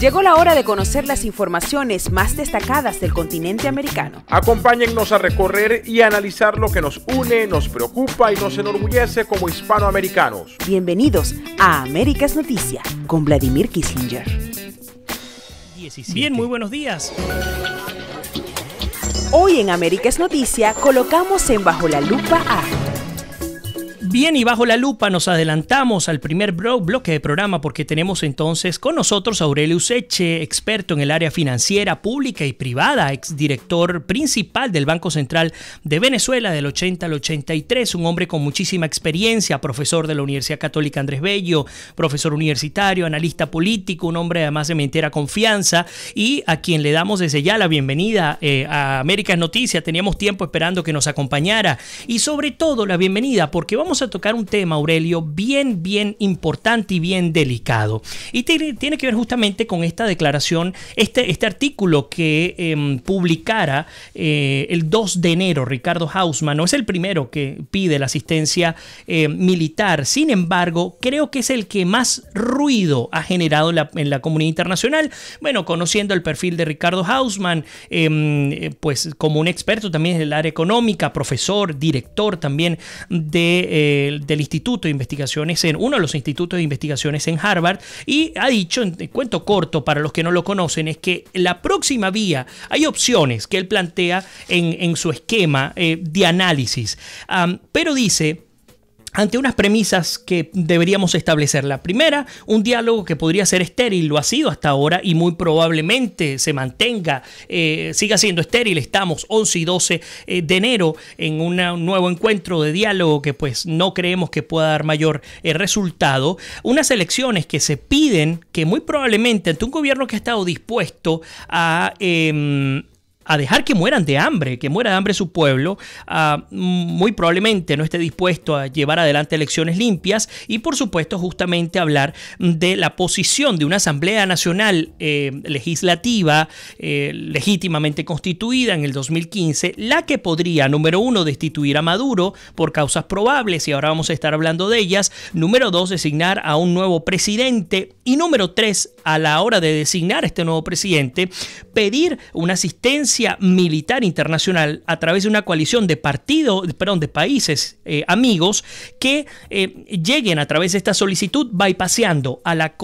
Llegó la hora de conocer las informaciones más destacadas del continente americano. Acompáñennos a recorrer y analizar lo que nos une, nos preocupa y nos enorgullece como hispanoamericanos. Bienvenidos a Américas Noticia con Vladimir Kissinger. 17. Bien, muy buenos días. Hoy en Américas Noticia colocamos en Bajo la Lupa a... Bien, y bajo la lupa nos adelantamos al primer bloque de programa porque tenemos entonces con nosotros a Aurelio Useche, experto en el área financiera, pública y privada, exdirector principal del Banco Central de Venezuela del 80 al 83, un hombre con muchísima experiencia, profesor de la Universidad Católica Andrés Bello, profesor universitario, analista político, un hombre además de mi entera confianza y a quien le damos desde ya la bienvenida a Américas Noticias. Teníamos tiempo esperando que nos acompañara y sobre todo la bienvenida porque vamos a tocar un tema, Aurelio, bien importante y bien delicado. Y tiene que ver justamente con esta declaración, este artículo que publicara el 2 de enero Ricardo Hausmann. No es el primero que pide la asistencia militar. Sin embargo, creo que es el que más ruido ha generado en la comunidad internacional. Bueno, conociendo el perfil de Ricardo Hausmann, pues como un experto también en el área económica, profesor, director también del Instituto de Investigaciones uno de los institutos de investigaciones en Harvard, y ha dicho, en cuento corto para los que no lo conocen, es que la próxima vía, hay opciones que él plantea en su esquema de análisis, pero dice, ante unas premisas que deberíamos establecer. La primera, un diálogo que podría ser estéril, lo ha sido hasta ahora y muy probablemente se mantenga, siga siendo estéril. Estamos 11 y 12 de enero en un nuevo encuentro de diálogo que pues no creemos que pueda dar mayor resultado. Unas elecciones que se piden que muy probablemente ante un gobierno que ha estado dispuesto a dejar que mueran de hambre, que muera de hambre su pueblo, muy probablemente no esté dispuesto a llevar adelante elecciones limpias y por supuesto justamente hablar de la posición de una Asamblea Nacional legislativa legítimamente constituida en el 2015, la que podría, número uno, destituir a Maduro por causas probables y ahora vamos a estar hablando de ellas, número dos, designar a un nuevo presidente y número tres, a la hora de designar a este nuevo presidente, pedir una asistencia militar internacional a través de una coalición de países amigos que lleguen a través de esta solicitud bypaseando al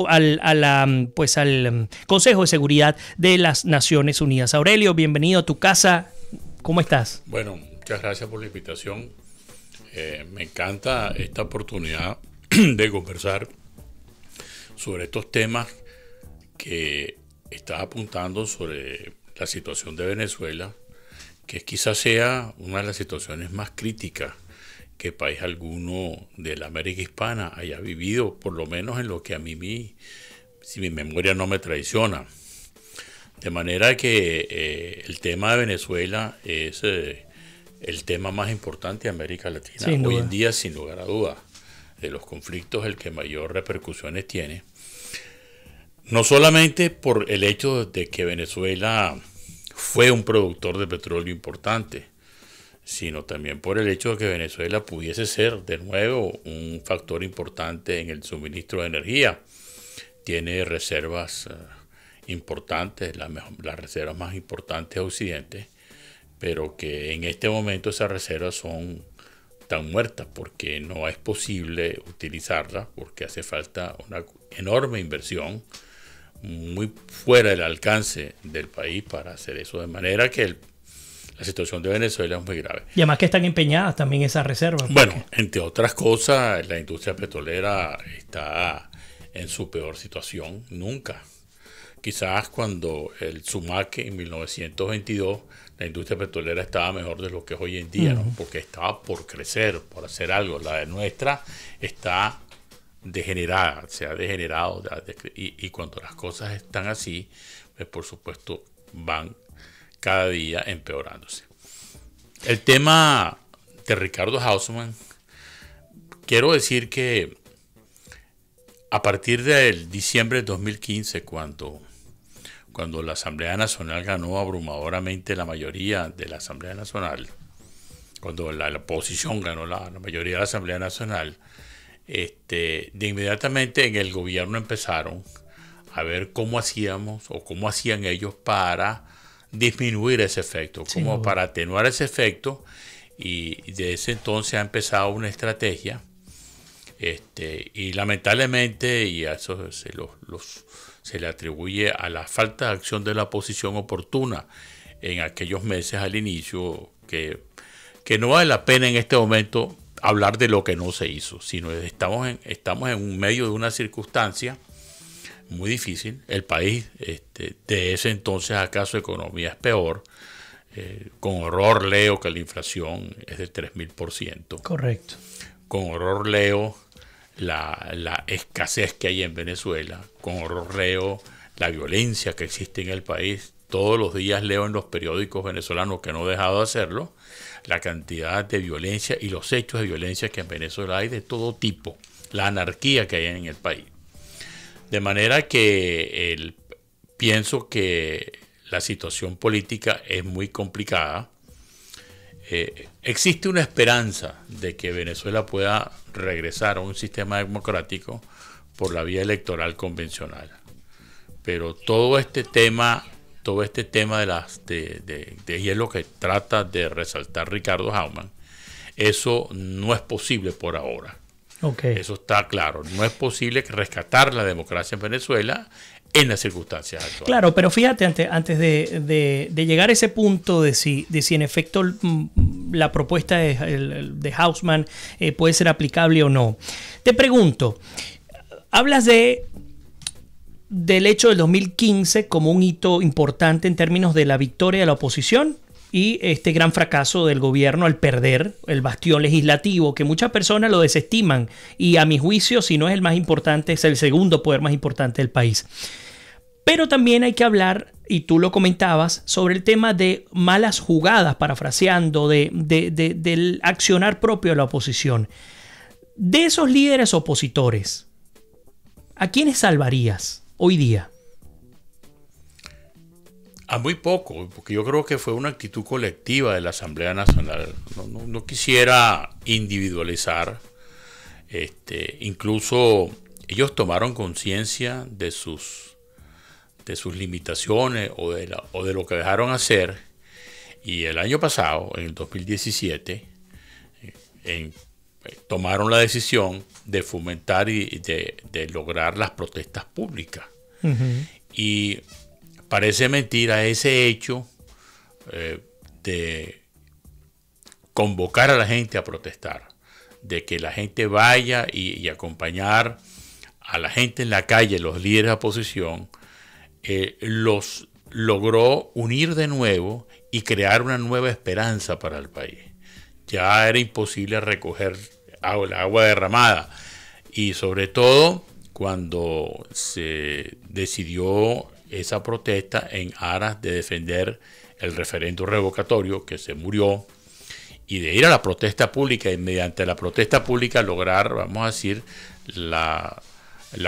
Consejo de Seguridad de las Naciones Unidas. Aurelio, bienvenido a tu casa. ¿Cómo estás? Bueno, muchas gracias por la invitación. Me encanta esta oportunidad de conversar sobre estos temas que estás apuntando sobre la situación de Venezuela, que quizás sea una de las situaciones más críticas que país alguno de la América Hispana haya vivido, por lo menos en lo que a mí, si mi memoria no me traiciona. De manera que el tema de Venezuela es el tema más importante de América Latina. Hoy en día, sin lugar a dudas, de los conflictos el que mayor repercusiones tiene. No solamente por el hecho de que Venezuela fue un productor de petróleo importante, sino también por el hecho de que Venezuela pudiese ser de nuevo un factor importante en el suministro de energía. Tiene reservas importantes, las reservas más importantes de Occidente, pero que en este momento esas reservas son tan muertas porque no es posible utilizarlas, porque hace falta una enorme inversión muy fuera del alcance del país para hacer eso, de manera que la situación de Venezuela es muy grave. Y además que están empeñadas también esas reservas. Bueno, entre otras cosas, la industria petrolera está en su peor situación nunca. Quizás cuando el Sumaque en 1922, la industria petrolera estaba mejor de lo que es hoy en día, ¿no? Porque estaba por crecer, por hacer algo. La de nuestra está degenerada, se ha degenerado y cuando las cosas están así, pues por supuesto van cada día empeorándose. El tema de Ricardo Hausmann, quiero decir que a partir del diciembre de 2015, cuando la Asamblea Nacional ganó abrumadoramente la mayoría de la Asamblea Nacional, cuando la oposición ganó la mayoría de la Asamblea Nacional, de inmediatamente en el gobierno empezaron a ver cómo hacíamos o cómo hacían ellos para disminuir ese efecto, como para atenuar ese efecto, y desde ese entonces ha empezado una estrategia, y lamentablemente, y a eso se le atribuye a la falta de acción de la oposición oportuna en aquellos meses al inicio, que no vale la pena en este momento hablar de lo que no se hizo, sino estamos en medio de una circunstancia muy difícil. El país, de ese entonces acá su economía es peor. Con horror leo que la inflación es del 3000%. Correcto. Con horror leo la escasez que hay en Venezuela. Con horror leo la violencia que existe en el país. Todos los días leo en los periódicos venezolanos, que no he dejado de hacerlo, la cantidad de violencia y los hechos de violencia que en Venezuela hay de todo tipo. La anarquía que hay en el país. De manera que pienso que la situación política es muy complicada. Existe una esperanza de que Venezuela pueda regresar a un sistema democrático por la vía electoral convencional. Pero todo este tema y es lo que trata de resaltar Ricardo Haumann, eso no es posible por ahora. Okay. Eso está claro. No es posible rescatar la democracia en Venezuela en las circunstancias actuales. Claro, pero fíjate, antes de llegar a ese punto de si en efecto la propuesta de Haumann puede ser aplicable o no, te pregunto, hablas del hecho del 2015 como un hito importante en términos de la victoria de la oposición y este gran fracaso del gobierno al perder el bastión legislativo, que muchas personas lo desestiman, y a mi juicio, si no es el más importante, es el segundo poder más importante del país. Pero también hay que hablar, y tú lo comentabas, sobre el tema de malas jugadas, parafraseando, del accionar propio de la oposición. De esos líderes opositores, ¿a quiénes salvarías hoy día? A muy poco, porque yo creo que fue una actitud colectiva de la Asamblea Nacional. No quisiera individualizar. Incluso ellos tomaron conciencia de sus limitaciones o de lo que dejaron hacer. Y el año pasado, en el 2017, tomaron la decisión de fomentar y de lograr las protestas públicas. Uh-huh. Y parece mentira ese hecho de convocar a la gente a protestar, de que la gente vaya y acompañar a la gente en la calle, los líderes de oposición, los logró unir de nuevo y crear una nueva esperanza para el país. Ya era imposible recoger el agua derramada, y sobre todo cuando se decidió esa protesta en aras de defender el referendo revocatorio que se murió, y de ir a la protesta pública y mediante la protesta pública lograr, vamos a decir, la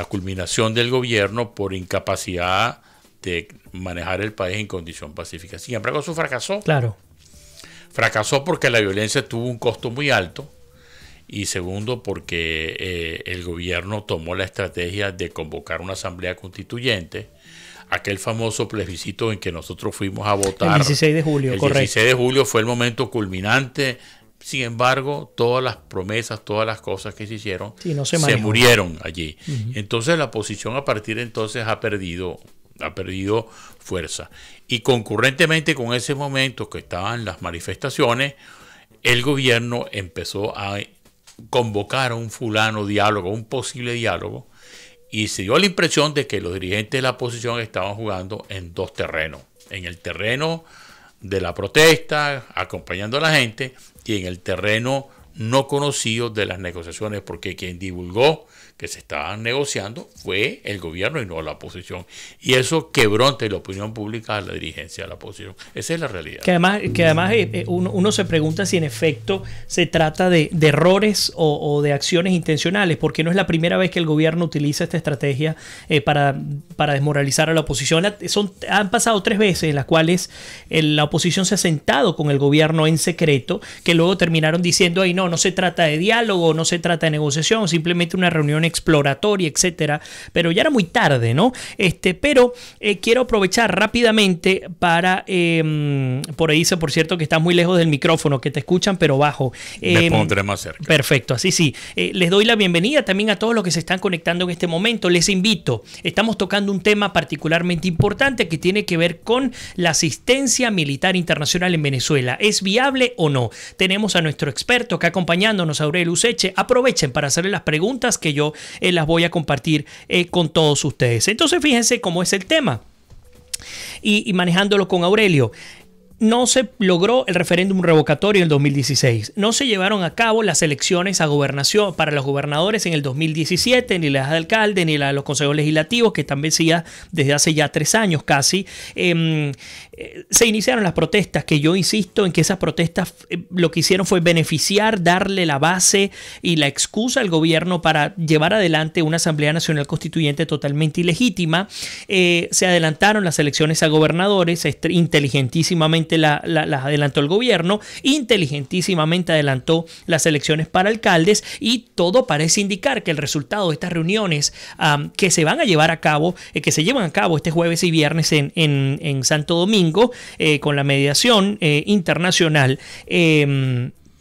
culminación del gobierno por incapacidad de manejar el país en condición pacífica. Sin embargo, eso fracasó. Claro. Fracasó porque la violencia tuvo un costo muy alto, y segundo porque el gobierno tomó la estrategia de convocar una asamblea constituyente, aquel famoso plebiscito en que nosotros fuimos a votar. El 16 de julio, correcto. El 16 de julio fue el momento culminante. Sin embargo, todas las promesas, todas las cosas que se hicieron, se murieron allí. Uh-huh. Entonces la oposición a partir de entonces ha perdido fuerza. Y concurrentemente con ese momento que estaban las manifestaciones, el gobierno empezó a convocar a un fulano diálogo, un posible diálogo, y se dio la impresión de que los dirigentes de la oposición estaban jugando en dos terrenos: en el terreno de la protesta, acompañando a la gente, y en el terreno no conocido de las negociaciones, porque quien divulgó que se estaban negociando fue el gobierno y no la oposición, y eso quebró ante la opinión pública a la dirigencia de la oposición. Esa es la realidad. Que además uno se pregunta si en efecto se trata de errores o de acciones intencionales, porque no es la primera vez que el gobierno utiliza esta estrategia para desmoralizar a la oposición. Han pasado 3 veces en las cuales la oposición se ha sentado con el gobierno en secreto, que luego terminaron diciendo: ay, no se trata de diálogo, no se trata de negociación, simplemente una reunión exploratoria, etcétera. Pero ya era muy tarde, ¿no? Pero quiero aprovechar rápidamente para, por ahí dice, por cierto, que estás muy lejos del micrófono, que te escuchan, pero bajo. Me pondré más cerca. Perfecto, así sí. Les doy la bienvenida también a todos los que se están conectando en este momento. Les invito, estamos tocando un tema particularmente importante que tiene que ver con la asistencia militar internacional en Venezuela. ¿Es viable o no? Tenemos a nuestro experto acá acompañándonos, Aurelio Useche. Aprovechen para hacerle las preguntas que yo las voy a compartir con todos ustedes. Entonces, fíjense cómo es el tema. Y manejándolo con Aurelio. No se logró el referéndum revocatorio en el 2016. No se llevaron a cabo las elecciones a gobernación para los gobernadores en el 2017, ni las de alcalde, ni las de los consejos legislativos, que también sigue desde hace ya 3 años casi. Se iniciaron las protestas, que yo insisto en que esas protestas lo que hicieron fue beneficiar, darle la base y la excusa al gobierno para llevar adelante una Asamblea Nacional Constituyente totalmente ilegítima. Se adelantaron las elecciones a gobernadores, inteligentísimamente las adelantó el gobierno, inteligentísimamente adelantó las elecciones para alcaldes, y todo parece indicar que el resultado de estas reuniones que se van a llevar a cabo, que se llevan a cabo este jueves y viernes en Santo Domingo, con la mediación internacional,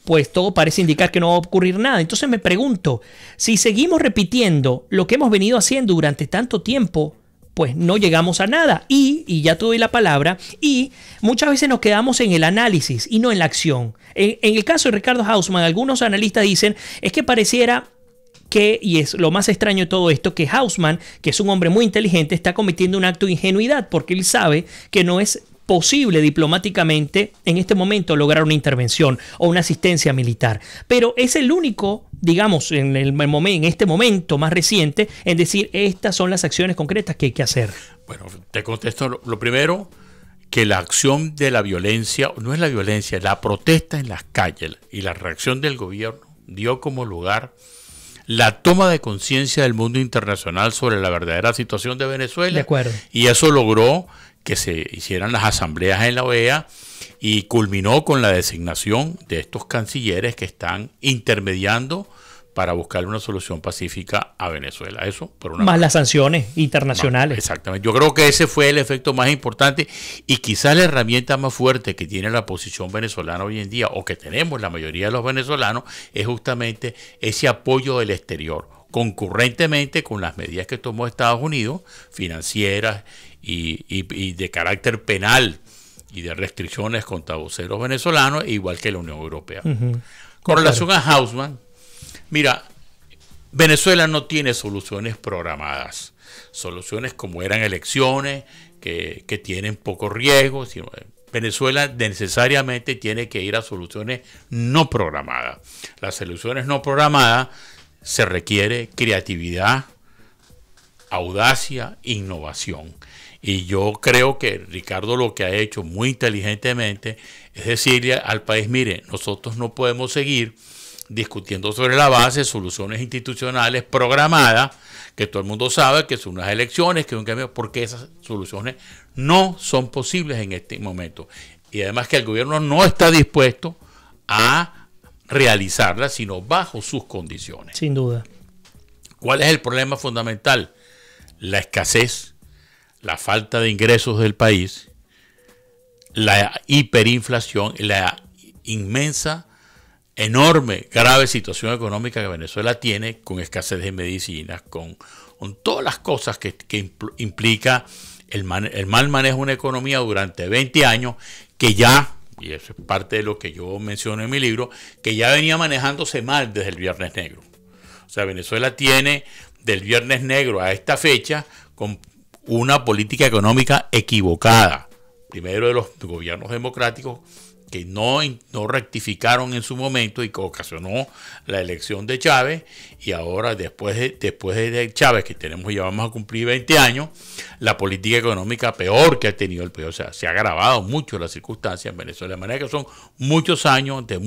pues todo parece indicar que no va a ocurrir nada. Entonces me pregunto, si seguimos repitiendo lo que hemos venido haciendo durante tanto tiempo, pues no llegamos a nada. Y ya te doy la palabra, y muchas veces nos quedamos en el análisis y no en la acción. En el caso de Ricardo Hausmann, algunos analistas dicen, es que pareciera que, y es lo más extraño de todo esto, que Hausmann, que es un hombre muy inteligente, está cometiendo un acto de ingenuidad, porque él sabe que no es posible diplomáticamente en este momento lograr una intervención o una asistencia militar. Pero es el único, digamos, en este momento más reciente, en decir, estas son las acciones concretas que hay que hacer. Bueno, te contesto lo primero, que la acción de la violencia, no es la violencia, la protesta en las calles y la reacción del gobierno dio como lugar la toma de conciencia del mundo internacional sobre la verdadera situación de Venezuela. De acuerdo. Y eso logró que se hicieran las asambleas en la OEA y culminó con la designación de estos cancilleres que están intermediando para buscar una solución pacífica a Venezuela. Eso por una más parte. Las sanciones internacionales. Exactamente. Yo creo que ese fue el efecto más importante y quizás la herramienta más fuerte que tiene la posición venezolana hoy en día, o que tenemos la mayoría de los venezolanos, es justamente ese apoyo del exterior, concurrentemente con las medidas que tomó Estados Unidos, financieras y de carácter penal y de restricciones contra voceros venezolanos, igual que la Unión Europea. Con relación a Hausmann, mira, Venezuela no tiene soluciones programadas, soluciones como eran elecciones que tienen poco riesgo, sino Venezuela necesariamente tiene que ir a soluciones no programadas. Las soluciones no programadas se requiere creatividad, audacia, innovación. Y yo creo que Ricardo lo que ha hecho muy inteligentemente es decirle al país, mire, nosotros no podemos seguir discutiendo sobre la base de soluciones institucionales programadas, que todo el mundo sabe que son unas elecciones, que es un cambio, porque esas soluciones no son posibles en este momento. Y además que el gobierno no está dispuesto a realizarlas, sino bajo sus condiciones. Sin duda. ¿Cuál es el problema fundamental? La escasez, la falta de ingresos del país, la hiperinflación, la inmensa, enorme, grave situación económica que Venezuela tiene, con escasez de medicinas, con todas las cosas que implica el mal manejo de una economía durante 20 años, que ya, y eso es parte de lo que yo menciono en mi libro, que ya venía manejándose mal desde el Viernes Negro. O sea, Venezuela tiene del Viernes Negro a esta fecha con una política económica equivocada. Primero, de los gobiernos democráticos que no rectificaron en su momento y que ocasionó la elección de Chávez, y ahora después de Chávez, que ya vamos a cumplir 20 años, la política económica peor que ha tenido el país. O sea, se ha agravado mucho las circunstancias en Venezuela, de manera que son muchos años de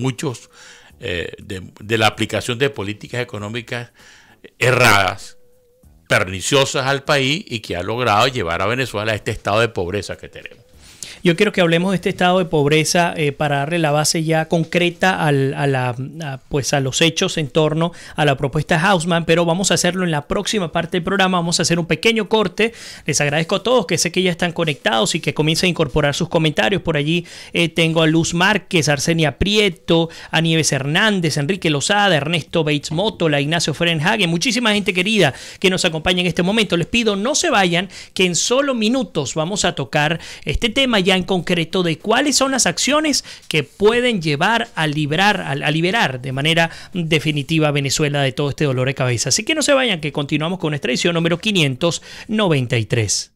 la aplicación de políticas económicas erradas, perniciosas al país, y que ha logrado llevar a Venezuela a este estado de pobreza que tenemos. Yo quiero que hablemos de este estado de pobreza para darle la base ya concreta a los hechos en torno a la propuesta Hausmann, pero vamos a hacerlo en la próxima parte del programa. Vamos a hacer un pequeño corte. Les agradezco a todos, que sé que ya están conectados y que comiencen a incorporar sus comentarios. Por allí tengo a Luz Márquez, Arsenia Prieto, a Nieves Hernández, Enrique Lozada, Ernesto Bates Mótola, Ignacio Ferenhagen, muchísima gente querida que nos acompaña en este momento. Les pido no se vayan, que en solo minutos vamos a tocar este tema ya en concreto de cuáles son las acciones que pueden llevar a liberar de manera definitiva a Venezuela de todo este dolor de cabeza. Así que no se vayan, que continuamos con nuestra edición número 593.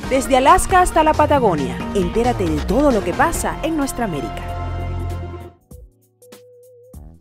Desde Alaska hasta la Patagonia, entérate de todo lo que pasa en nuestra América.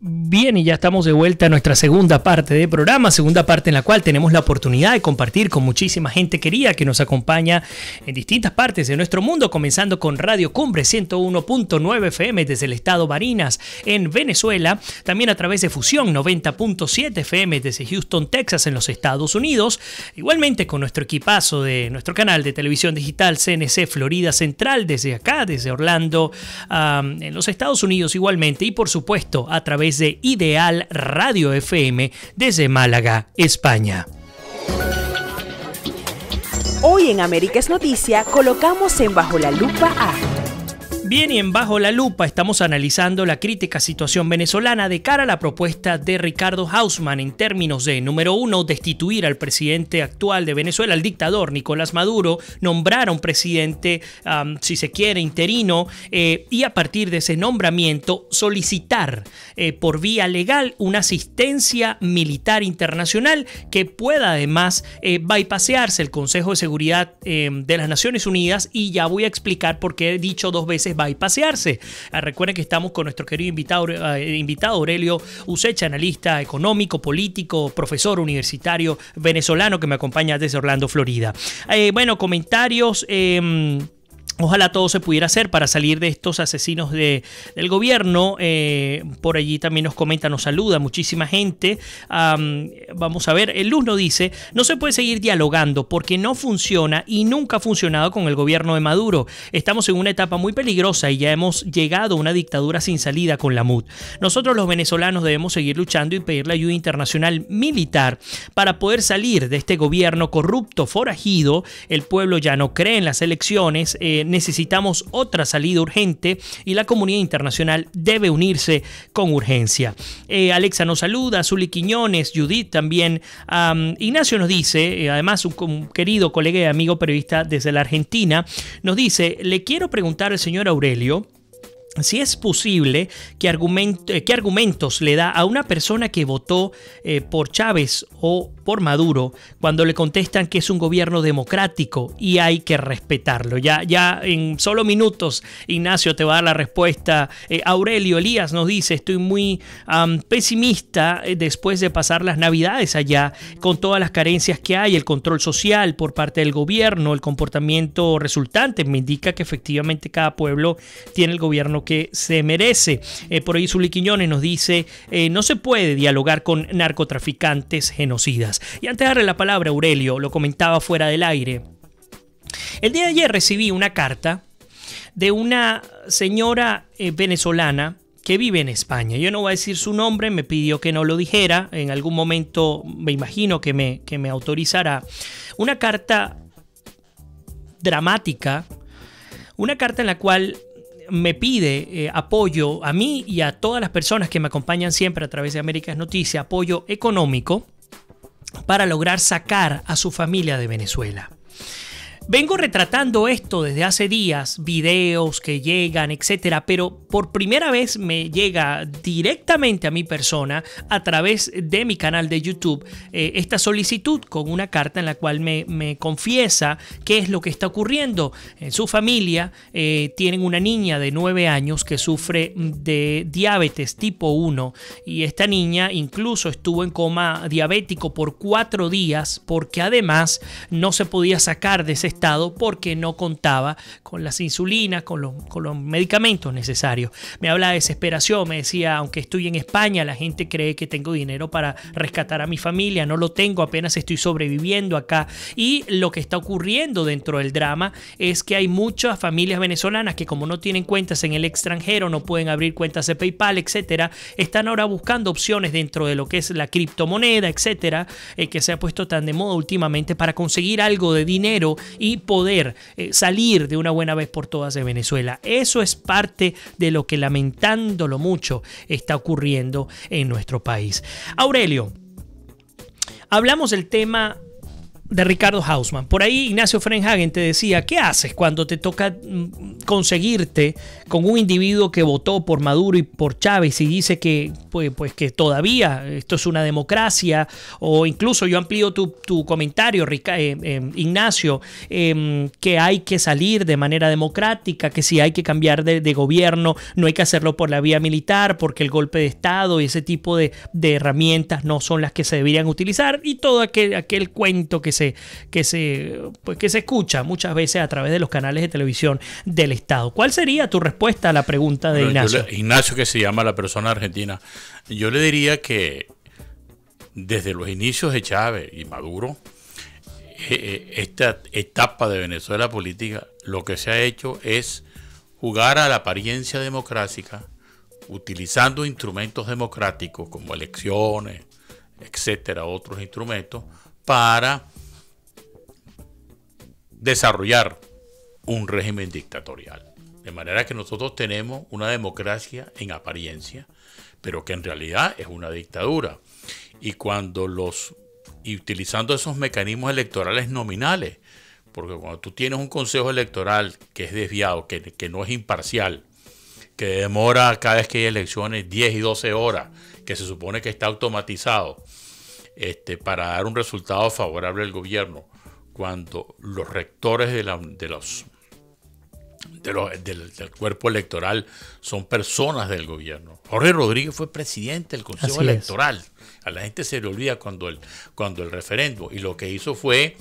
Bien, y ya estamos de vuelta a nuestra segunda parte del programa, segunda parte en la cual tenemos la oportunidad de compartir con muchísima gente querida que nos acompaña en distintas partes de nuestro mundo, comenzando con Radio Cumbre 101.9 FM desde el estado Barinas en Venezuela, también a través de Fusión 90.7 FM desde Houston, Texas en los Estados Unidos, igualmente con nuestro equipazo de nuestro canal de televisión digital CNC Florida Central desde acá, desde Orlando, en los Estados Unidos igualmente, y por supuesto a través de Ideal Radio FM desde Málaga, España. Hoy en América es Noticia colocamos en Bajo la Lupa a... Bien, y en Bajo la Lupa estamos analizando la crítica situación venezolana de cara a la propuesta de Ricardo Hausmann en términos de, número uno, destituir al presidente actual de Venezuela, el dictador Nicolás Maduro, nombrar a un presidente, si se quiere, interino, y a partir de ese nombramiento solicitar por vía legal una asistencia militar internacional que pueda además bypassearse el Consejo de Seguridad de las Naciones Unidas, y ya voy a explicar por qué he dicho dos veces bypassearse. Recuerden que estamos con nuestro querido invitado Aurelio Useche, analista económico, político, profesor universitario venezolano que me acompaña desde Orlando, Florida. Bueno, comentarios. Ojalá todo se pudiera hacer para salir de estos asesinos del gobierno. Por allí también nos comenta, nos saluda muchísima gente. Vamos a ver, el Luz nos dice: no se puede seguir dialogando porque no funciona y nunca ha funcionado con el gobierno de Maduro. Estamos en una etapa muy peligrosa y ya hemos llegado a una dictadura sin salida con la MUD. Nosotros los venezolanos debemos seguir luchando y pedir la ayuda internacional militar para poder salir de este gobierno corrupto, forajido. El pueblo ya no cree en las elecciones. Necesitamos otra salida urgente y la comunidad internacional debe unirse con urgencia. Alexa nos saluda, Zuli Quiñones, Judith también. Ignacio nos dice, además un querido colega y amigo periodista desde la Argentina, nos dice: le quiero preguntar al señor Aurelio si es posible, qué argumentos le da a una persona que votó por Chávez o por Maduro cuando le contestan que es un gobierno democrático y hay que respetarlo. Ya en solo minutos Ignacio te va a dar la respuesta. Aurelio Elías nos dice: estoy muy pesimista después de pasar las Navidades allá, con todas las carencias que hay, el control social por parte del gobierno, el comportamiento resultante me indica que efectivamente cada pueblo tiene el gobierno que se merece. Por ahí Zuli Quiñones nos dice: no se puede dialogar con narcotraficantes genocidas. Y antes de darle la palabra a Aurelio, lo comentaba fuera del aire. El día de ayer recibí una carta de una señora venezolana que vive en España. Yo no voy a decir su nombre, me pidió que no lo dijera. En algún momento me imagino que me autorizará. Una carta dramática, una carta en la cual me pide apoyo a mí y a todas las personas que me acompañan siempre a través de América es Noticia, apoyo económico para lograr sacar a su familia de Venezuela. Vengo retratando esto desde hace días, videos que llegan, etcétera, pero por primera vez me llega directamente a mi persona a través de mi canal de YouTube esta solicitud con una carta en la cual me confiesa qué es lo que está ocurriendo en su familia. Tienen una niña de 9 años que sufre de diabetes tipo 1 y esta niña incluso estuvo en coma diabético por 4 días porque además no se podía sacar de ese Estado porque no contaba con las insulinas, con los medicamentos necesarios. Me habla de desesperación, me decía, aunque estoy en España, la gente cree que tengo dinero para rescatar a mi familia, no lo tengo, apenas estoy sobreviviendo acá. Y lo que está ocurriendo dentro del drama es que hay muchas familias venezolanas que, como no tienen cuentas en el extranjero, no pueden abrir cuentas de PayPal, etcétera, están ahora buscando opciones dentro de lo que es la criptomoneda, etcétera, que se ha puesto tan de moda últimamente, para conseguir algo de dinero y poder salir de una buena vez por todas de Venezuela. Eso es parte de lo que, lamentándolo mucho, está ocurriendo en nuestro país. Aurelio, hablamos del tema de Ricardo Hausmann. Por ahí Ignacio Frenhagen te decía, ¿qué haces cuando te toca conseguirte con un individuo que votó por Maduro y por Chávez y dice que, pues que todavía esto es una democracia? O incluso yo amplío tu comentario, Ignacio, que hay que salir de manera democrática, que si hay que cambiar de gobierno, no hay que hacerlo por la vía militar, porque el golpe de Estado y ese tipo de herramientas no son las que se deberían utilizar, y todo aquel cuento que se escucha muchas veces a través de los canales de televisión del Estado. ¿Cuál sería tu respuesta a la pregunta de Ignacio? Ignacio, que se llama la persona argentina, yo le diría que desde los inicios de Chávez y Maduro, esta etapa de Venezuela política, lo que se ha hecho es jugar a la apariencia democrática, utilizando instrumentos democráticos como elecciones, etcétera, otros instrumentos, para desarrollar un régimen dictatorial. De manera que nosotros tenemos una democracia en apariencia, pero que en realidad es una dictadura. Y utilizando esos mecanismos electorales nominales, porque cuando tú tienes un consejo electoral que es desviado, que no es imparcial, que demora cada vez que hay elecciones 10 y 12 horas, que se supone que está automatizado, para dar un resultado favorable al gobierno, cuando los rectores del cuerpo electoral son personas del gobierno. Jorge Rodríguez fue presidente del Consejo Electoral. A la gente se le olvida cuando el referendo, y lo que hizo fue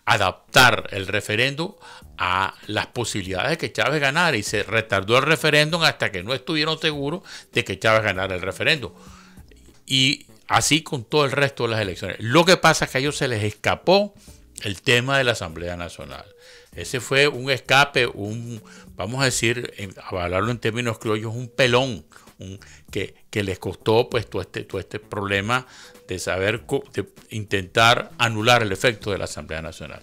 adaptar el referendo a las posibilidades de que Chávez ganara, y se retardó el referéndum hasta que no estuvieron seguros de que Chávez ganara el referéndum. Y así con todo el resto de las elecciones. Lo que pasa es que a ellos se les escapó el tema de la Asamblea Nacional. Ese fue un escape, vamos a decir, a hablarlo en términos criollos, un pelón, que les costó pues todo este problema de intentar anular el efecto de la Asamblea Nacional.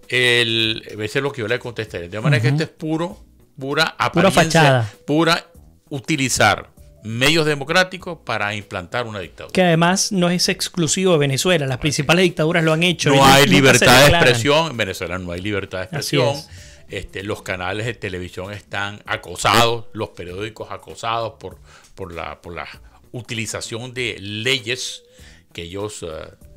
Ese es lo que yo le contesté. De manera que esto es pura apariencia, fachada, pura utilizar medios democráticos para implantar una dictadura. Que además no es exclusivo de Venezuela, las principales dictaduras lo han hecho. No hay libertad de expresión, en Venezuela no hay libertad de expresión. Los canales de televisión están acosados, los periódicos acosados por la utilización de leyes que ellos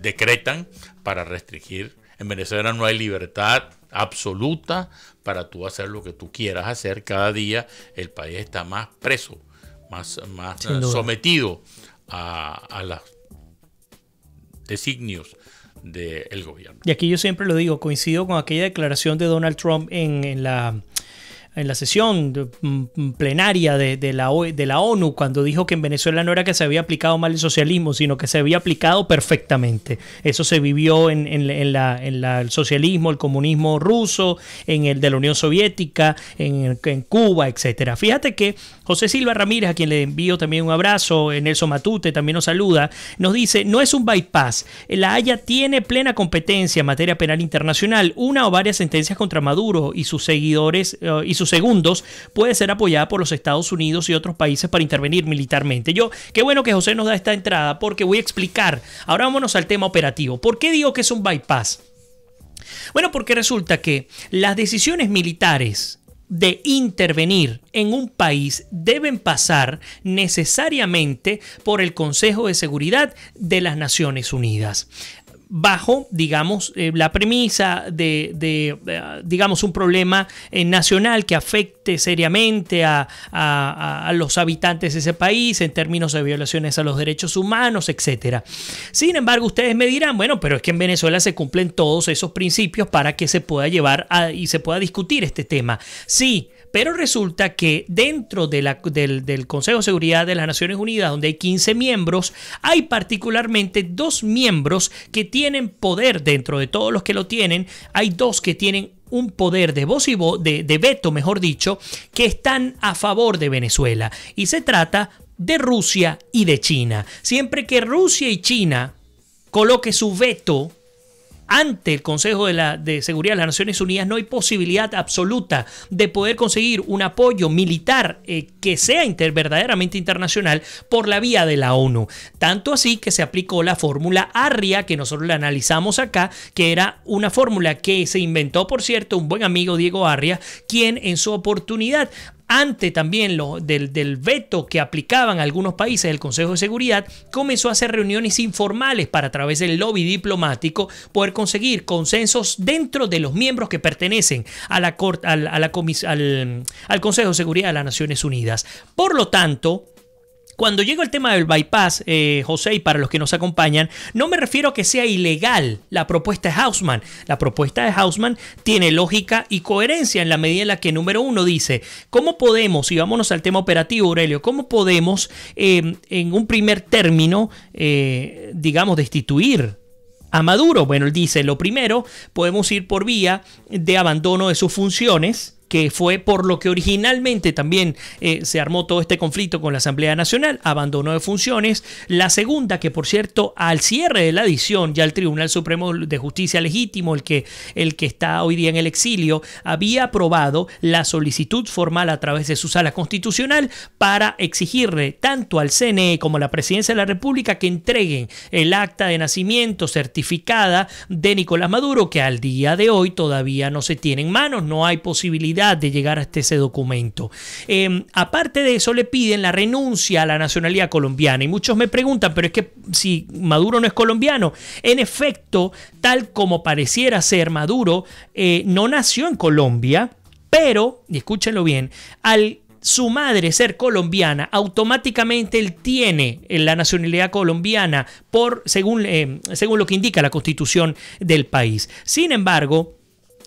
decretan para restringir. En Venezuela no hay libertad absoluta para tú hacer lo que tú quieras hacer. Cada día el país está más preso, más sometido a los designios del gobierno. Y aquí yo siempre lo digo, coincido con aquella declaración de Donald Trump en la sesión plenaria de la ONU, cuando dijo que en Venezuela no era que se había aplicado mal el socialismo, sino que se había aplicado perfectamente. Eso se vivió en el socialismo, el comunismo ruso, en el de la Unión Soviética, en Cuba, etcétera. Fíjate que José Silva Ramírez, a quien le envío también un abrazo, Nelson Matute también nos saluda, nos dice: no es un bypass, La Haya tiene plena competencia en materia penal internacional. Una o varias sentencias contra Maduro y sus seguidores y sus segundos puede ser apoyada por los Estados Unidos y otros países para intervenir militarmente. Qué bueno que José nos da esta entrada, porque voy a explicar. Ahora vámonos al tema operativo. ¿Por qué digo que es un bypass? Bueno, porque resulta que las decisiones militares de intervenir en un país deben pasar necesariamente por el Consejo de Seguridad de las Naciones Unidas. bajo, digamos, la premisa digamos, un problema nacional que afecte seriamente a los habitantes de ese país en términos de violaciones a los derechos humanos, etc. Sin embargo, ustedes me dirán, bueno, pero es que en Venezuela se cumplen todos esos principios para que se pueda llevar y se pueda discutir este tema. Sí, pero resulta que dentro del Consejo de Seguridad de las Naciones Unidas, donde hay 15 miembros, hay particularmente 2 miembros que tienen poder. Dentro de todos los que lo tienen, hay 2 que tienen un poder de voz y de veto, mejor dicho, que están a favor de Venezuela. Y se trata de Rusia y de China. Siempre que Rusia y China coloque su veto ante el Consejo de Seguridad de las Naciones Unidas, no hay posibilidad absoluta de poder conseguir un apoyo militar que sea verdaderamente internacional por la vía de la ONU. Tanto así que se aplicó la fórmula ARRIA, que nosotros la analizamos acá, que era una fórmula que se inventó, por cierto, un buen amigo, Diego Arria, quien en su oportunidad, ante también del veto que aplicaban algunos países del Consejo de Seguridad, comenzó a hacer reuniones informales para, a través del lobby diplomático, poder conseguir consensos dentro de los miembros que pertenecen al Consejo de Seguridad de las Naciones Unidas. Por lo tanto, cuando llega el tema del bypass, José, y para los que nos acompañan, no me refiero a que sea ilegal la propuesta de Hausmann. La propuesta de Hausmann tiene lógica y coherencia en la medida en la que, número uno, dice, ¿cómo podemos, y vámonos al tema operativo, Aurelio, cómo podemos, en un primer término, digamos, destituir a Maduro? Bueno, él dice, lo primero, podemos ir por vía de abandono de sus funciones, que fue por lo que originalmente también se armó todo este conflicto con la Asamblea Nacional, abandono de funciones. La segunda, que por cierto, al cierre de la edición, ya el Tribunal Supremo de Justicia Legítimo, el que está hoy día en el exilio, había aprobado la solicitud formal a través de su sala constitucional para exigirle tanto al CNE como a la Presidencia de la República que entreguen el acta de nacimiento certificada de Nicolás Maduro, que al día de hoy todavía no se tiene en manos, no hay posibilidad de llegar hasta ese documento. Aparte de eso, le piden la renuncia a la nacionalidad colombiana, y muchos me preguntan, pero es que si Maduro no es colombiano, en efecto, tal como pareciera ser, Maduro no nació en Colombia, pero, y escúchenlo bien, al su madre ser colombiana, automáticamente él tiene la nacionalidad colombiana según lo que indica la Constitución del país. Sin embargo,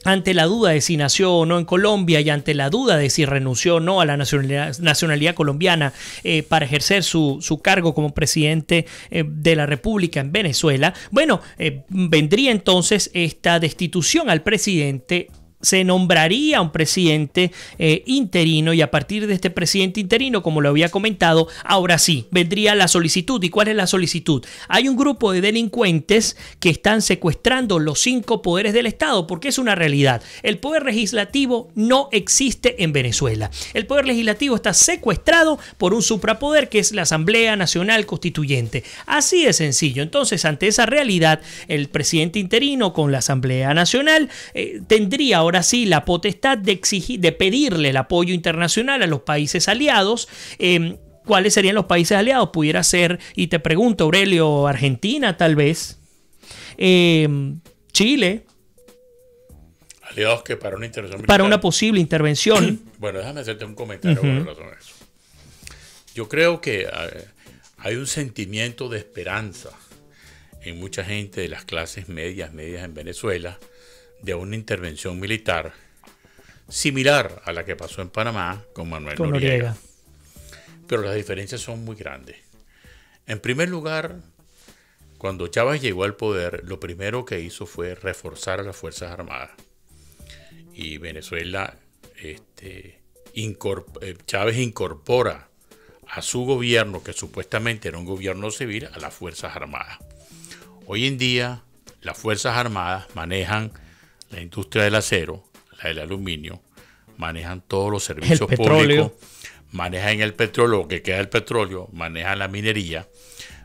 ante la duda de si nació o no en Colombia y ante la duda de si renunció o no a la nacionalidad colombiana para ejercer su cargo como presidente de la República en Venezuela, bueno, vendría entonces esta destitución al presidente. Se nombraría un presidente interino, y a partir de este presidente interino, como lo había comentado, ahora sí, vendría la solicitud. ¿Y cuál es la solicitud? Hay un grupo de delincuentes que están secuestrando los 5 poderes del Estado, porque es una realidad. El poder legislativo no existe en Venezuela. El poder legislativo está secuestrado por un suprapoder que es la Asamblea Nacional Constituyente. Así de sencillo. Entonces, ante esa realidad, el presidente interino con la Asamblea Nacional tendría ahora sí la potestad de pedirle el apoyo internacional a los países aliados. ¿Cuáles serían los países aliados? Pudiera ser, y te pregunto, Aurelio, Argentina tal vez, Chile. Aliados que para una intervención militar. Para una posible intervención. Bueno, déjame hacerte un comentario con relación a eso. Yo creo que hay un sentimiento de esperanza en mucha gente de las clases medias en Venezuela, de una intervención militar similar a la que pasó en Panamá con Manuel Noriega. Pero las diferencias son muy grandes. En primer lugar, cuando Chávez llegó al poder, lo primero que hizo fue reforzar a las Fuerzas Armadas. Y Venezuela, Chávez incorpora a su gobierno, que supuestamente era un gobierno civil, a las Fuerzas Armadas. Hoy en día, las Fuerzas Armadas manejan la industria del acero, la del aluminio, manejan todos los servicios públicos, manejan el petróleo, lo que queda del petróleo, manejan la minería,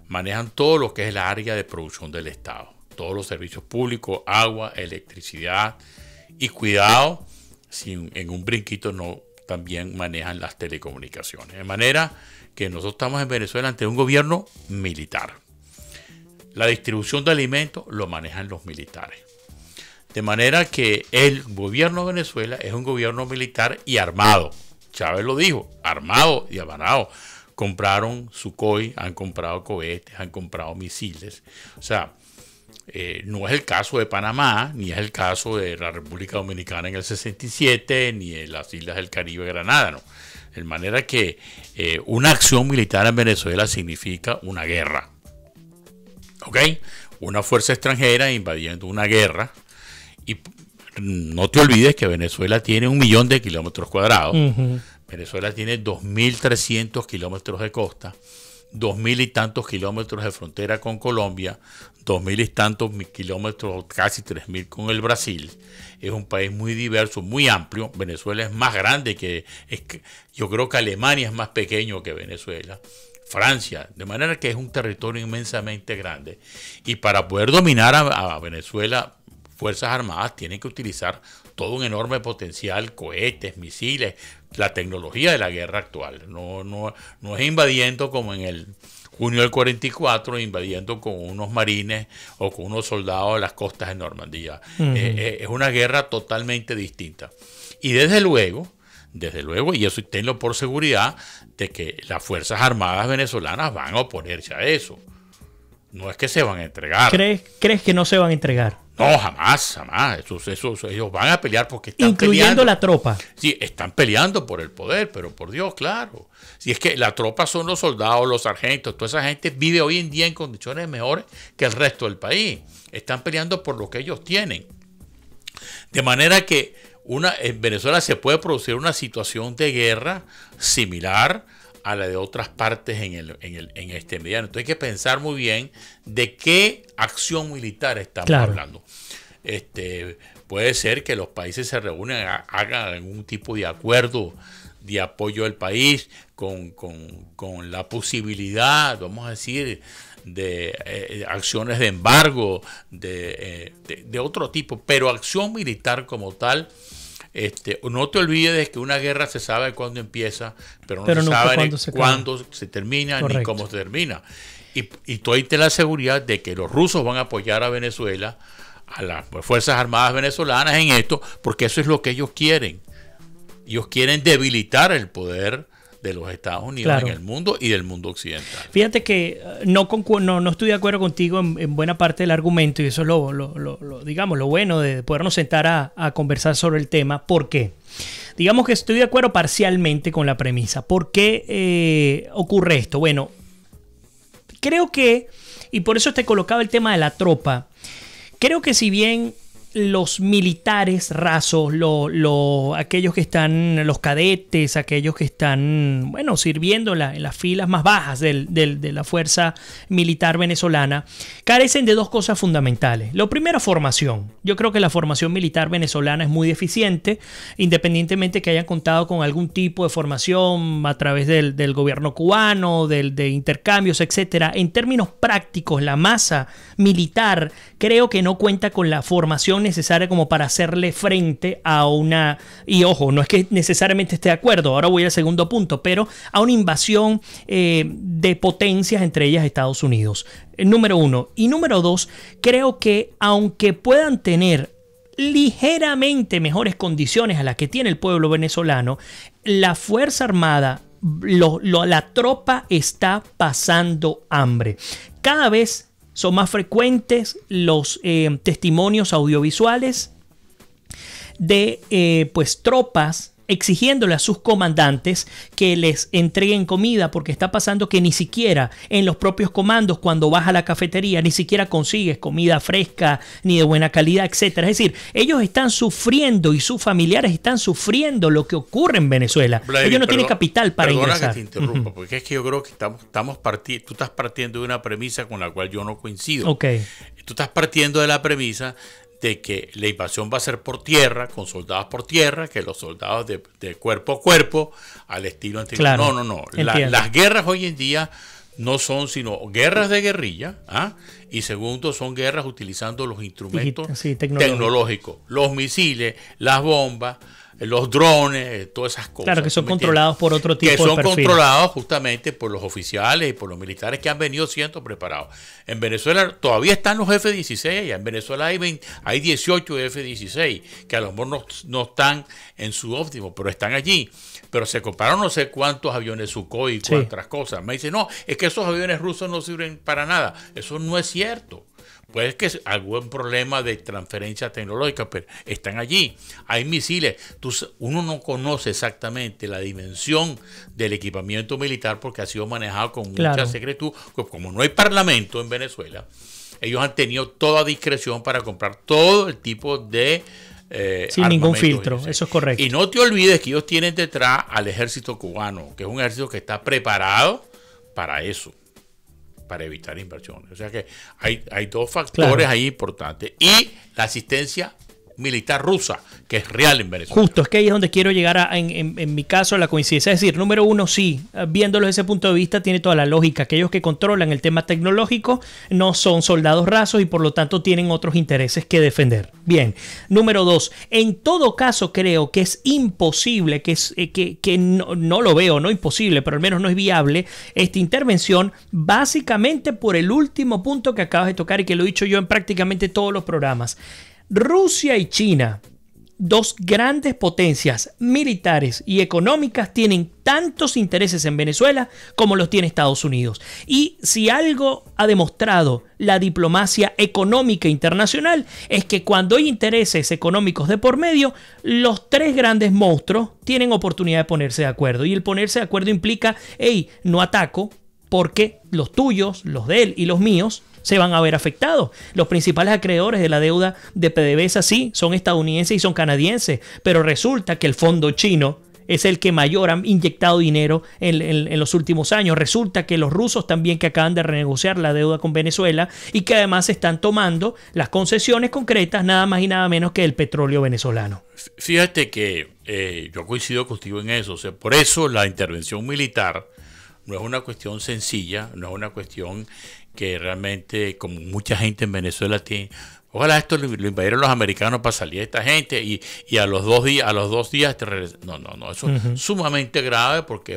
manejan todo lo que es la área de producción del Estado, todos los servicios públicos, agua, electricidad, y cuidado, si en un brinquito no también manejan las telecomunicaciones. De manera que nosotros estamos en Venezuela ante un gobierno militar. la distribución de alimentos lo manejan los militares. De manera que el gobierno de Venezuela es un gobierno militar y armado. Chávez lo dijo, armado y armado. Compraron Sukhoi, han comprado cohetes, han comprado misiles. O sea, no es el caso de Panamá, ni es el caso de la República Dominicana en el 67, ni de las Islas del Caribe, Granada, no. De manera que una acción militar en Venezuela significa una guerra. ¿Ok? Una fuerza extranjera invadiendo una guerra. Y no te olvides que Venezuela tiene 1 millón de kilómetros cuadrados. Venezuela tiene 2.300 kilómetros de costa, 2.000 y tantos kilómetros de frontera con Colombia, 2.000 y tantos kilómetros, casi 3.000 con el Brasil. Es un país muy diverso, muy amplio. Venezuela es más grande yo creo que Alemania es más pequeño que Venezuela. Francia, de manera que es un territorio inmensamente grande. Y para poder dominar a Venezuela, Fuerzas Armadas tienen que utilizar todo un enorme potencial, cohetes, misiles, la tecnología de la guerra actual. No es invadiendo como en el junio del 44, invadiendo con unos marines o con unos soldados de las costas de Normandía. Es una guerra totalmente distinta. Y desde luego, y eso tenlo por seguridad, de que las Fuerzas Armadas venezolanas van a oponerse a eso. No es que se van a entregar. ¿Crees que no se van a entregar? No, jamás. Ellos van a pelear porque están incluyendo peleando. La tropa. Sí, están peleando por el poder, pero por Dios, claro. Si es que la tropa son los soldados, los sargentos, toda esa gente vive hoy en día en condiciones mejores que el resto del país. Están peleando por lo que ellos tienen. De manera que en Venezuela se puede producir una situación de guerra similar a la de otras partes en este mediano. Entonces hay que pensar muy bien de qué acción militar estamos hablando. Puede ser que los países se reúnen, hagan algún tipo de acuerdo de apoyo del país con la posibilidad, vamos a decir, de acciones de embargo, de otro tipo, pero acción militar como tal. No te olvides que una guerra se sabe cuándo empieza, pero no se sabe cuándo se termina. Correcto. Ni cómo se termina. Y tú ahí te la seguridad de que los rusos van a apoyar a Venezuela, a las Fuerzas Armadas venezolanas en esto, porque eso es lo que ellos quieren. Ellos quieren debilitar el poder de los Estados Unidos en el mundo y del mundo occidental. Fíjate que no estoy de acuerdo contigo en buena parte del argumento, y eso es lo bueno de podernos sentar a conversar sobre el tema. ¿Por qué? Digamos que estoy de acuerdo parcialmente con la premisa. ¿Por qué ocurre esto? Bueno, creo que, y por eso te colocaba el tema de la tropa, creo que si bien los militares rasos, aquellos que están, los cadetes, aquellos que están, sirviendo en las filas más bajas de la fuerza militar venezolana, carecen de dos cosas fundamentales. Lo primero, formación. Yo creo que la formación militar venezolana es muy deficiente, independientemente que hayan contado con algún tipo de formación a través del gobierno cubano, de intercambios, etcétera. En términos prácticos, la masa militar creo que no cuenta con la formación necesaria como para hacerle frente a una, y ojo, no es que necesariamente esté de acuerdo, ahora voy al segundo punto, pero a una invasión de potencias, entre ellas Estados Unidos. Número uno. Y número dos, creo que aunque puedan tener ligeramente mejores condiciones a las que tiene el pueblo venezolano, la Fuerza Armada, la tropa está pasando hambre. Cada vez son más frecuentes los testimonios audiovisuales de tropas exigiéndole a sus comandantes que les entreguen comida, porque está pasando que ni siquiera en los propios comandos, cuando vas a la cafetería, ni siquiera consigues comida fresca ni de buena calidad, etcétera. Es decir, ellos están sufriendo y sus familiares están sufriendo lo que ocurre en Venezuela. Ellos no tienen capital para ingresar. Perdona que te interrumpa, porque es que yo creo que tú estás partiendo de una premisa con la cual yo no coincido. Okay. Tú estás partiendo de la premisa de que la invasión va a ser por tierra, con soldados por tierra, que los soldados de cuerpo a cuerpo, al estilo antiguo. Claro, no. Las guerras hoy en día no son sino guerras de guerrilla, y segundo, son guerras utilizando los instrumentos tecnológicos, los misiles, las bombas, los drones, todas esas cosas. Claro, que son controlados por otro tipo de perfil. Que son controlados justamente por los oficiales y por los militares que han venido siendo preparados. En Venezuela todavía están los F-16, en Venezuela hay 18 F-16, que a lo mejor no están en su óptimo, pero están allí. Pero se compraron no sé cuántos aviones Sukhoi y cuántas cosas. Me dicen, no, es que esos aviones rusos no sirven para nada. Eso no es cierto. Puede que es algún problema de transferencia tecnológica, pero están allí. Hay misiles. Uno no conoce exactamente la dimensión del equipamiento militar porque ha sido manejado con mucha secretud. Como no hay parlamento en Venezuela, ellos han tenido toda discreción para comprar todo el tipo de sin ningún filtro, eso es correcto. Y no te olvides que ellos tienen detrás al ejército cubano, que es un ejército que está preparado para eso, para evitar inversiones. O sea que hay dos factores ahí importantes. Y la asistencia militar rusa, que es real en Venezuela. Justo, es que ahí es donde quiero llegar en mi caso a la coincidencia. Es decir, número uno, sí, viéndolo desde ese punto de vista tiene toda la lógica. Aquellos que controlan el tema tecnológico no son soldados rasos y por lo tanto tienen otros intereses que defender. Bien, número dos, en todo caso creo que es imposible, que no lo veo, no imposible, pero al menos no es viable esta intervención, básicamente por el último punto que acabas de tocar y que lo he dicho yo en prácticamente todos los programas. Rusia y China, dos grandes potencias militares y económicas, tienen tantos intereses en Venezuela como los tiene Estados Unidos. Y si algo ha demostrado la diplomacia económica internacional es que cuando hay intereses económicos de por medio, los tres grandes monstruos tienen oportunidad de ponerse de acuerdo. Y el ponerse de acuerdo implica, hey, no ataco porque los tuyos, los de él y los míos se van a ver afectados. Los principales acreedores de la deuda de PDVSA sí son estadounidenses y son canadienses, pero resulta que el fondo chino es el que mayor han inyectado dinero en los últimos años. Resulta que los rusos también, que acaban de renegociar la deuda con Venezuela y que además están tomando las concesiones concretas nada más y nada menos que el petróleo venezolano. Fíjate que yo coincido contigo en eso. O sea, por eso la intervención militar no es una cuestión sencilla, no es una cuestión que realmente, como mucha gente en Venezuela tiene, ojalá esto lo invadieran los americanos para salir de esta gente y a los 2 días te regresan. No, eso es sumamente grave porque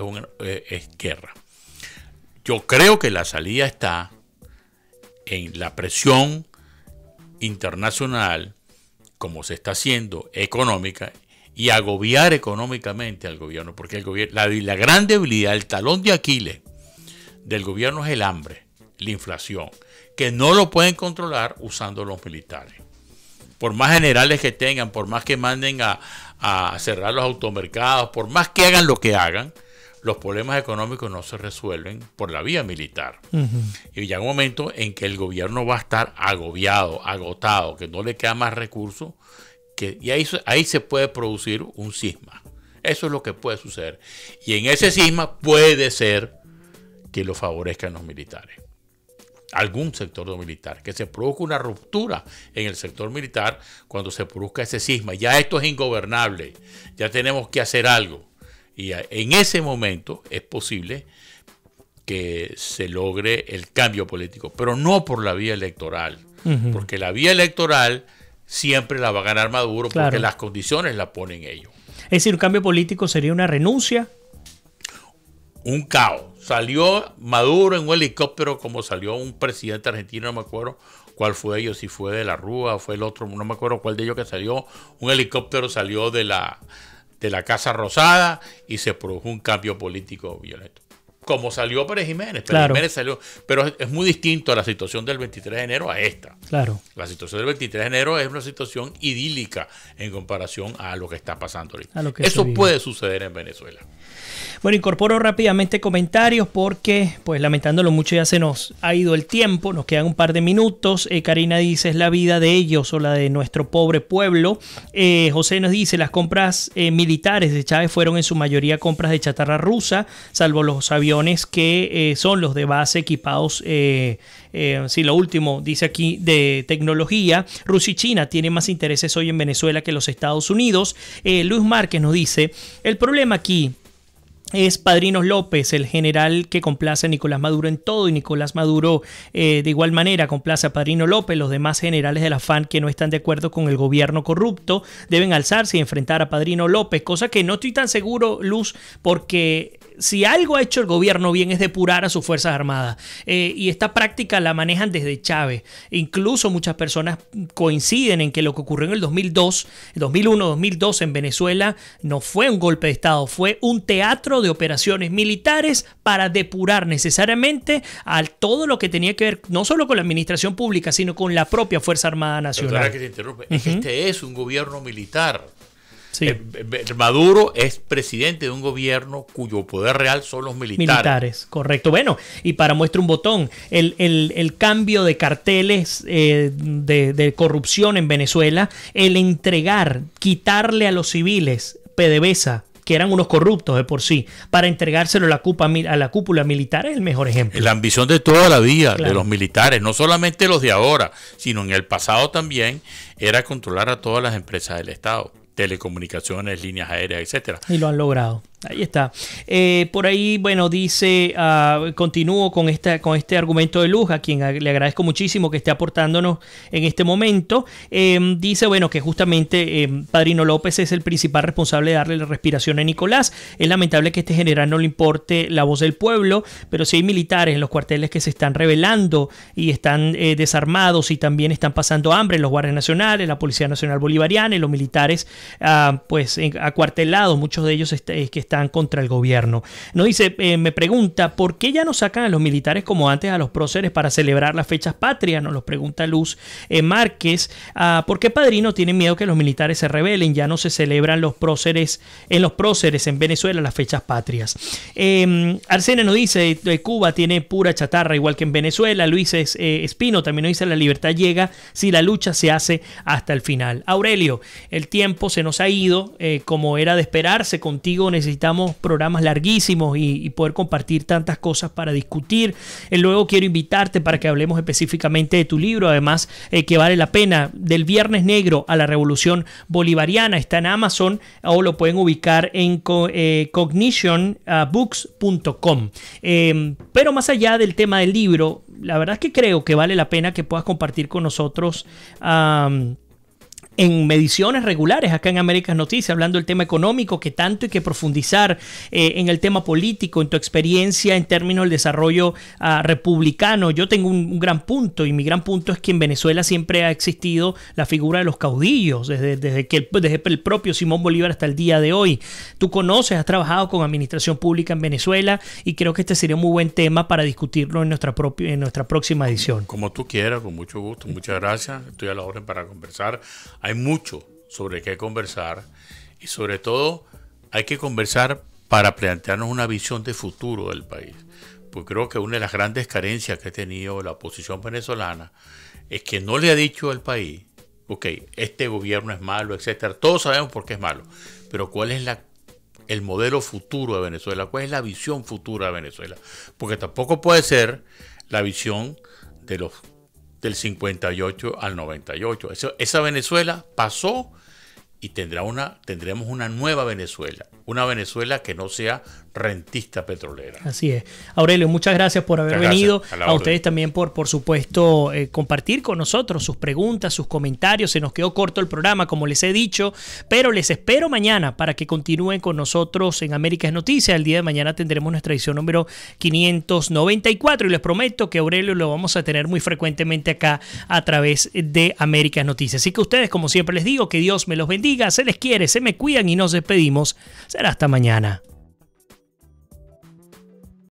es guerra. Yo creo que la salida está en la presión internacional, como se está haciendo, económica, y agobiar económicamente al gobierno, porque el gobierno, la gran debilidad, el talón de Aquiles del gobierno es el hambre, la inflación, que no lo pueden controlar usando los militares. Por más generales que tengan, por más que manden a cerrar los automercados, por más que hagan lo que hagan, los problemas económicos no se resuelven por la vía militar. Y llega un momento en que el gobierno va a estar agobiado, agotado, que no le queda más recursos, y ahí se puede producir un cisma. Eso es lo que puede suceder. Y en ese cisma puede ser que lo favorezcan los militares. Algún sector militar, que se produzca una ruptura en el sector militar cuando se produzca ese cisma. Ya esto es ingobernable, ya tenemos que hacer algo. Y en ese momento es posible que se logre el cambio político, pero no por la vía electoral, porque la vía electoral siempre la va a ganar Maduro, porque las condiciones la ponen ellos. Es decir, un cambio político sería una renuncia. Un caos. Salió Maduro en un helicóptero como salió un presidente argentino, no me acuerdo cuál fue ellos, si fue de la Rúa o fue el otro, no me acuerdo cuál de ellos que salió. Un helicóptero salió de la Casa Rosada y se produjo un cambio político violento. Como salió Pérez Jiménez. Jiménez salió, pero es muy distinto a la situación del 23 de enero a esta. Claro. La situación del 23 de enero es una situación idílica en comparación a lo que está pasando ahorita. Eso puede suceder en Venezuela. Bueno, incorporo rápidamente comentarios porque, pues lamentándolo mucho, ya se nos ha ido el tiempo, nos quedan un par de minutos. Karina dice, es la vida de ellos o la de nuestro pobre pueblo. José nos dice, las compras militares de Chávez fueron en su mayoría compras de chatarra rusa, salvo los aviones que son los de base equipados, sí, lo último dice aquí, de tecnología. Rusia y China tienen más intereses hoy en Venezuela que los Estados Unidos. Luis Márquez nos dice, el problema aquí es Padrinos López, el general que complace a Nicolás Maduro en todo, y Nicolás Maduro de igual manera complace a Padrino López. Los demás generales de la FARC que no están de acuerdo con el gobierno corrupto deben alzarse y enfrentar a Padrino López, cosa que no estoy tan seguro, Luz, porque si algo ha hecho el gobierno bien es depurar a sus Fuerzas Armadas, y esta práctica la manejan desde Chávez. Incluso muchas personas coinciden en que lo que ocurrió en el 2001-2002 en Venezuela no fue un golpe de Estado, fue un teatro de operaciones militares para depurar necesariamente a todo lo que tenía que ver no solo con la administración pública, sino con la propia Fuerza Armada Nacional. Perdona que te interrumpa, es que este es un gobierno militar. Sí. Maduro es presidente de un gobierno cuyo poder real son los militares. Correcto. Bueno, y para muestra un botón, el cambio de carteles de corrupción en Venezuela, el entregar, quitarle a los civiles PDVSA, que eran unos corruptos de por sí, para entregárselo a la cúpula militar, es el mejor ejemplo. La ambición de toda la vida, claro, de los militares, no solamente los de ahora, sino en el pasado también, era controlar a todas las empresas del Estado. Telecomunicaciones, líneas aéreas, etcétera. Y lo han logrado. Ahí está. Por ahí, bueno, dice, continúo con este argumento de Luz, a quien le agradezco muchísimo que esté aportándonos en este momento. Dice, bueno, que justamente Padrino López es el principal responsable de darle la respiración a Nicolás. Es lamentable que este general no le importe la voz del pueblo, pero si hay militares en los cuarteles que se están rebelando y están desarmados y también están pasando hambre, los guardias nacionales, la Policía Nacional Bolivariana y los militares pues acuartelados, muchos de ellos que están contra el gobierno. Nos dice, me pregunta, ¿por qué ya no sacan a los militares como antes a los próceres para celebrar las fechas patrias? Nos lo pregunta Luz Márquez. ¿Por qué Padrino tiene miedo que los militares se rebelen? Ya no se celebran los próceres en Venezuela las fechas patrias. Arsene nos dice, Cuba tiene pura chatarra igual que en Venezuela. Luis Espino también nos dice, la libertad llega si la lucha se hace hasta el final. Aurelio, el tiempo se nos ha ido, como era de esperarse. Contigo necesitamos programas larguísimos y poder compartir tantas cosas para discutir. Luego quiero invitarte para que hablemos específicamente de tu libro, además que vale la pena, Del Viernes Negro a la Revolución Bolivariana. Está en Amazon o lo pueden ubicar en cognitionbooks.com. Pero más allá del tema del libro, la verdad es que creo que vale la pena que puedas compartir con nosotros en mediciones regulares acá en Américas Noticias, hablando del tema económico, que tanto hay que profundizar en el tema político, en tu experiencia en términos del desarrollo republicano. Yo tengo un gran punto, y mi gran punto es que en Venezuela siempre ha existido la figura de los caudillos, desde el propio Simón Bolívar hasta el día de hoy. Tú conoces, has trabajado con administración pública en Venezuela, y creo que este sería un muy buen tema para discutirlo en nuestra próxima edición. Como tú quieras, con mucho gusto, muchas gracias. Estoy a la orden para conversar. Hay mucho sobre qué conversar, y sobre todo hay que conversar para plantearnos una visión de futuro del país. Porque creo que una de las grandes carencias que ha tenido la oposición venezolana es que no le ha dicho al país, ok, este gobierno es malo, etcétera. Todos sabemos por qué es malo, pero ¿cuál es el modelo futuro de Venezuela? ¿Cuál es la visión futura de Venezuela? Porque tampoco puede ser la visión del 58 al 98. Esa Venezuela pasó, y tendremos una nueva Venezuela. Una Venezuela que no sea rentista petrolera. Así es. Aurelio, muchas gracias por haber venido. A ustedes también por supuesto, compartir con nosotros sus preguntas, sus comentarios. Se nos quedó corto el programa, como les he dicho, pero les espero mañana para que continúen con nosotros en Américas Noticias. El día de mañana tendremos nuestra edición número 594, y les prometo que Aurelio lo vamos a tener muy frecuentemente acá a través de Américas Noticias. Así que ustedes, como siempre les digo, que Dios me los bendiga, se les quiere, se me cuidan y nos despedimos. Será hasta mañana.